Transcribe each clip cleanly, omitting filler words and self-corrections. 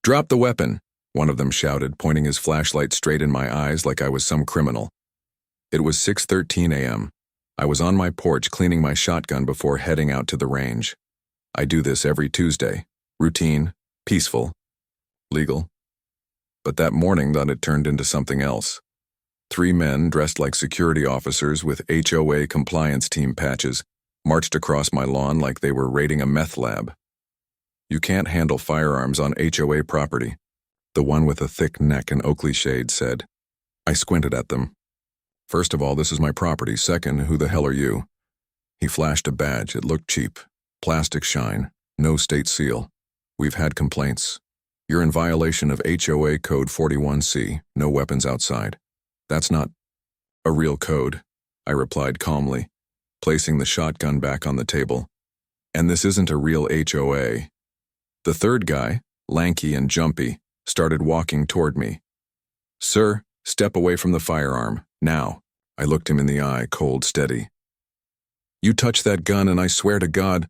"Drop the weapon," one of them shouted, pointing his flashlight straight in my eyes like I was some criminal. It was 6:13 a.m. I was on my porch cleaning my shotgun before heading out to the range. I do this every Tuesday. Routine, peaceful, legal. But that morning thought it turned into something else. 3 men dressed like security officers with HOA compliance team patches marched across my lawn like they were raiding a meth lab. "You can't handle firearms on HOA property," the one with a thick neck and Oakley shade said. I squinted at them. "First of all, this is my property. Second, who the hell are you?" He flashed a badge. It looked cheap. Plastic shine. No state seal. "We've had complaints. You're in violation of HOA Code 41C. No weapons outside." "That's not a real code," I replied calmly, placing the shotgun back on the table. "And this isn't a real HOA. The third guy, lanky and jumpy, started walking toward me. "Sir, step away from the firearm, now." I looked him in the eye, cold, steady. "You touch that gun and I swear to God—"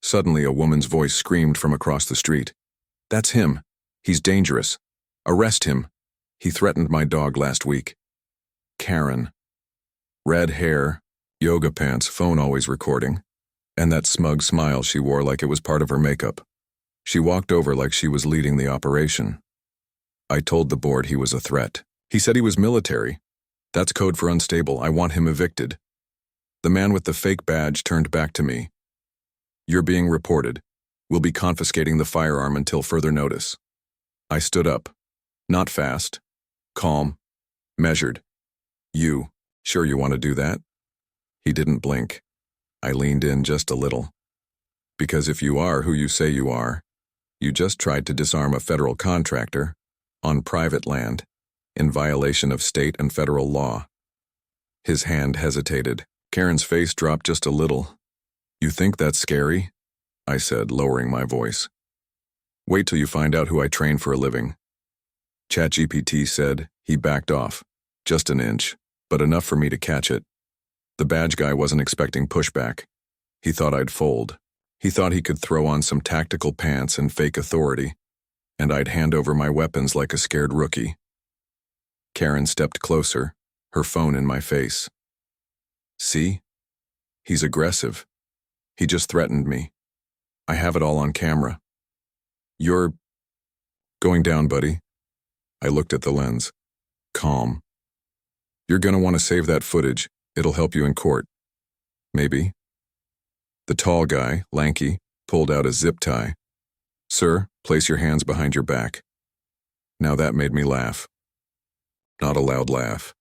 Suddenly a woman's voice screamed from across the street. "That's him. He's dangerous. Arrest him. He threatened my dog last week." Karen. Red hair, yoga pants, phone always recording, and that smug smile she wore like it was part of her makeup. She walked over like she was leading the operation. I told the board he was a threat. He said he was military. That's code for unstable. I want him evicted. The man with the fake badge turned back to me. "You're being reported. We'll be confiscating the firearm until further notice." I stood up. Not fast. Calm. Measured. "You, sure you want to do that?" He didn't blink. I leaned in just a little. "Because if you are who you say you are, you just tried to disarm a federal contractor on private land in violation of state and federal law." His hand hesitated. Karen's face dropped just a little. "You think that's scary?" I said, lowering my voice. "Wait till you find out who I train for a living." ChatGPT said. He backed off. Just an inch, but enough for me to catch it. The badge guy wasn't expecting pushback. He thought I'd fold. He thought he could throw on some tactical pants and fake authority, and I'd hand over my weapons like a scared rookie. Karen stepped closer, her phone in my face. "See? He's aggressive. He just threatened me. I have it all on camera." "You're going down, buddy." I looked at the lens. Calm. "You're gonna want to save that footage. It'll help you in court." "Maybe." The tall guy, lanky, pulled out a zip tie. "Sir, place your hands behind your back." Now that made me laugh. Not a loud laugh,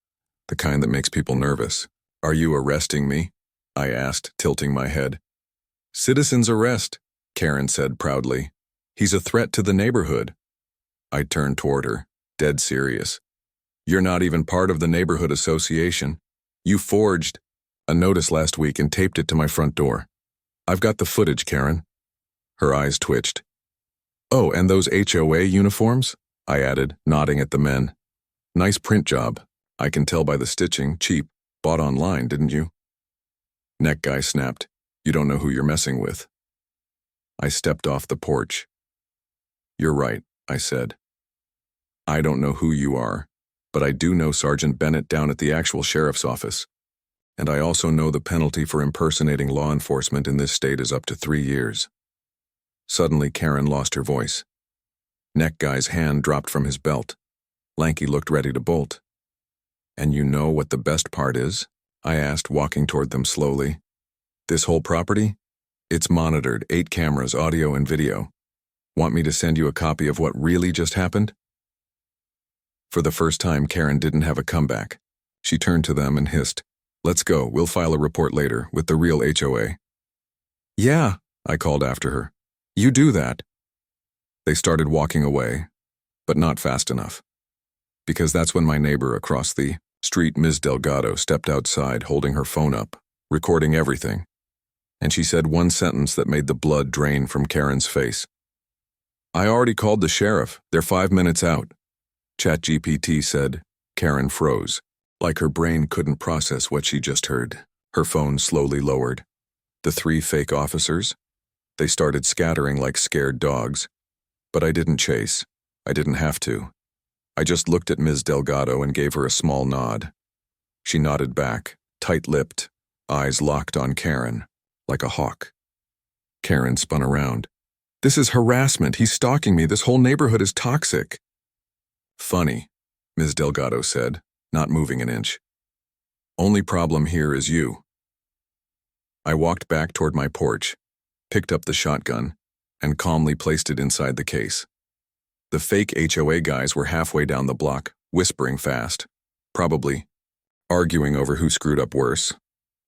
the kind that makes people nervous. "Are you arresting me?" I asked, tilting my head. "Citizen's arrest," Karen said proudly. "He's a threat to the neighborhood." I turned toward her, dead serious. "You're not even part of the neighborhood association. You forged a notice last week and taped it to my front door. I've got the footage, Karen." Her eyes twitched. "Oh, and those HOA uniforms?" I added, nodding at the men. "Nice print job. I can tell by the stitching. Cheap. Bought online, didn't you?" Neck guy snapped. "You don't know who you're messing with." I stepped off the porch. "You're right," I said. "I don't know who you are, but I do know Sergeant Bennett down at the actual sheriff's office. And I also know the penalty for impersonating law enforcement in this state is up to 3 years. Suddenly, Karen lost her voice. Neck guy's hand dropped from his belt. Lanky looked ready to bolt. "And you know what the best part is?" I asked, walking toward them slowly. "This whole property? It's monitored, 8 cameras, audio and video. Want me to send you a copy of what really just happened?" For the first time, Karen didn't have a comeback. She turned to them and hissed, "Let's go, we'll file a report later with the real HOA." "Yeah," I called after her. "You do that." They started walking away, but not fast enough. Because that's when my neighbor across the street, Ms. Delgado, stepped outside holding her phone up, recording everything. And she said one sentence that made the blood drain from Karen's face. "I already called the sheriff. They're 5 minutes out." ChatGPT said. Karen froze, like her brain couldn't process what she just heard. Her phone slowly lowered. The 3 fake officers? They started scattering like scared dogs. But I didn't chase. I didn't have to. I just looked at Ms. Delgado and gave her a small nod. She nodded back, tight-lipped, eyes locked on Karen, like a hawk. Karen spun around. "This is harassment. He's stalking me. This whole neighborhood is toxic." "Funny," Ms. Delgado said, not moving an inch. "Only problem here is you." I walked back toward my porch, picked up the shotgun, and calmly placed it inside the case. The fake HOA guys were halfway down the block, whispering fast, probably arguing over who screwed up worse.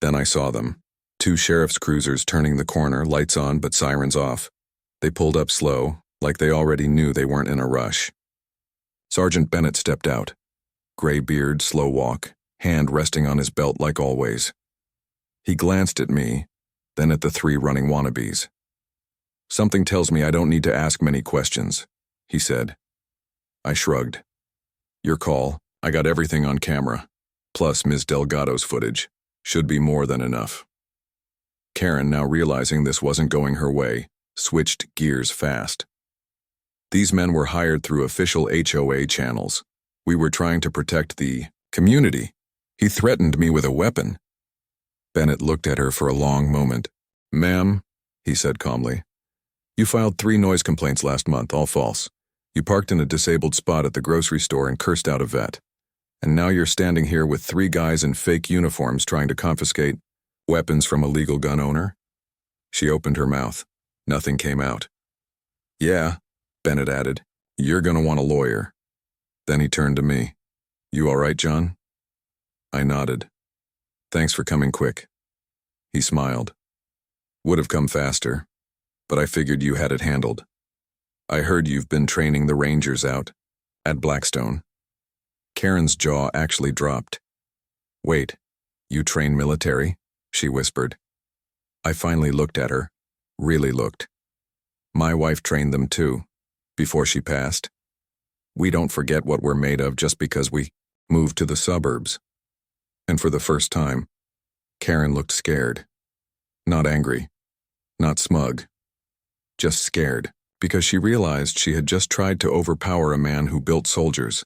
Then I saw them. 2 sheriff's cruisers turning the corner, lights on but sirens off. They pulled up slow, like they already knew they weren't in a rush. Sergeant Bennett stepped out. Gray beard, slow walk, hand resting on his belt like always. He glanced at me, then at the 3 running wannabes. "Something tells me I don't need to ask many questions," he said. I shrugged. "Your call. I got everything on camera. Plus Ms. Delgado's footage. Should be more than enough." Karen, now realizing this wasn't going her way, switched gears fast. "These men were hired through official HOA channels. We were trying to protect the community. He threatened me with a weapon." Bennett looked at her for a long moment. "Ma'am," he said calmly, "you filed 3 noise complaints last month, all false. You parked in a disabled spot at the grocery store and cursed out a vet. And now you're standing here with 3 guys in fake uniforms trying to confiscate weapons from a legal gun owner?" She opened her mouth. Nothing came out. "Yeah," Bennett added, "you're gonna want a lawyer." Then he turned to me. "You all right, John?" I nodded. "Thanks for coming quick." He smiled. "Would have come faster, but I figured you had it handled. I heard you've been training the Rangers out at Blackstone." Karen's jaw actually dropped. "Wait, you train military?" she whispered. I finally looked at her, really looked. "My wife trained them too, before she passed. We don't forget what we're made of just because we moved to the suburbs." And for the first time, Karen looked scared. Not angry, not smug, just scared, because she realized she had just tried to overpower a man who built soldiers,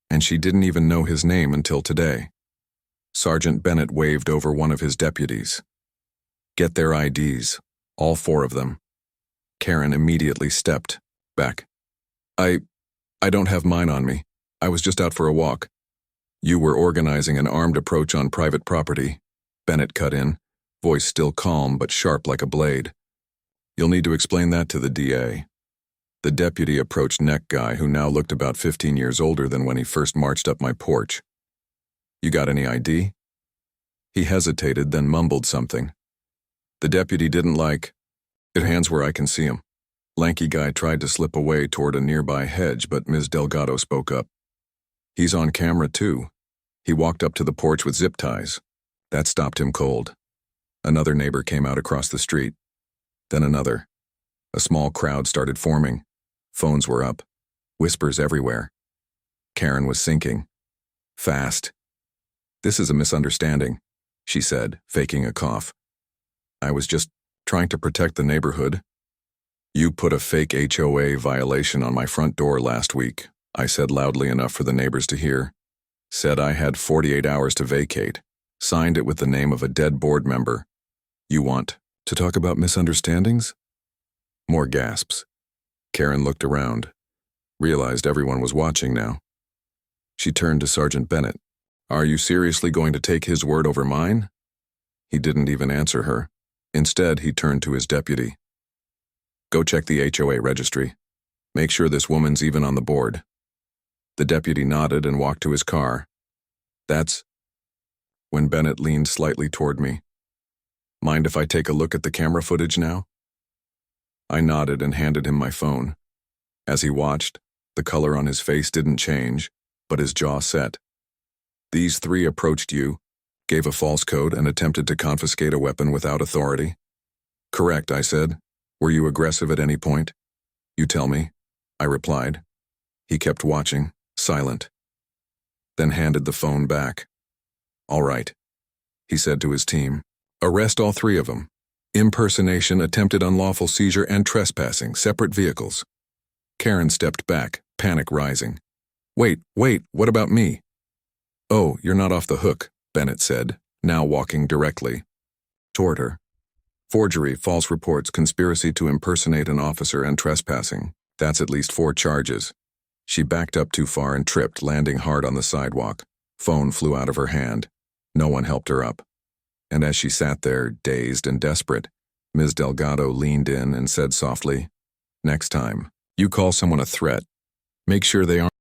and she didn't even know his name until today. Sergeant Bennett waved over one of his deputies. "Get their IDs, all 4 of them." Karen immediately stepped back. I don't have mine on me. I was just out for a walk." "You were organizing an armed approach on private property," Bennett cut in, voice still calm but sharp like a blade. "You'll need to explain that to the DA." The deputy approached neck guy, who now looked about 15 years older than when he first marched up my porch. "You got any ID?" He hesitated, then mumbled something. The deputy didn't like it. "Hands where I can see him." Lanky guy tried to slip away toward a nearby hedge, but Ms. Delgado spoke up. "He's on camera too. He walked up to the porch with zip ties." That stopped him cold. Another neighbor came out across the street. Then another. A small crowd started forming. Phones were up. Whispers everywhere. Karen was sinking. Fast. "This is a misunderstanding," she said, faking a cough. "I was just trying to protect the neighborhood." "You put a fake HOA violation on my front door last week," I said loudly enough for the neighbors to hear. "Said I had 48 hours to vacate. Signed it with the name of a dead board member. You want to talk about misunderstandings?" More gasps. Karen looked around, realized everyone was watching now. She turned to Sergeant Bennett. "Are you seriously going to take his word over mine?" He didn't even answer her. Instead, he turned to his deputy. "Go check the HOA registry. Make sure this woman's even on the board." The deputy nodded and walked to his car. "That's..." When Bennett leaned slightly toward me. "Mind if I take a look at the camera footage now?" I nodded and handed him my phone. As he watched, the color on his face didn't change, but his jaw set. "These 3 approached you, gave a false code, and attempted to confiscate a weapon without authority?" "Correct," I said. "Were you aggressive at any point?" "You tell me," I replied. He kept watching, silent, then handed the phone back. "All right," he said to his team. "Arrest all 3 of them. Impersonation, attempted unlawful seizure, and trespassing, separate vehicles." Karen stepped back, panic rising. Wait, what about me? Oh, you're not off the hook, Bennett said, now walking directly toward her. Forgery, false reports, conspiracy to impersonate an officer, and trespassing. That's at least 4 charges. She backed up too far and tripped, landing hard on the sidewalk. Phone flew out of her hand. No one helped her up. And as she sat there, dazed and desperate, Ms. Delgado leaned in and said softly, "Next time you call someone a threat, make sure they aren't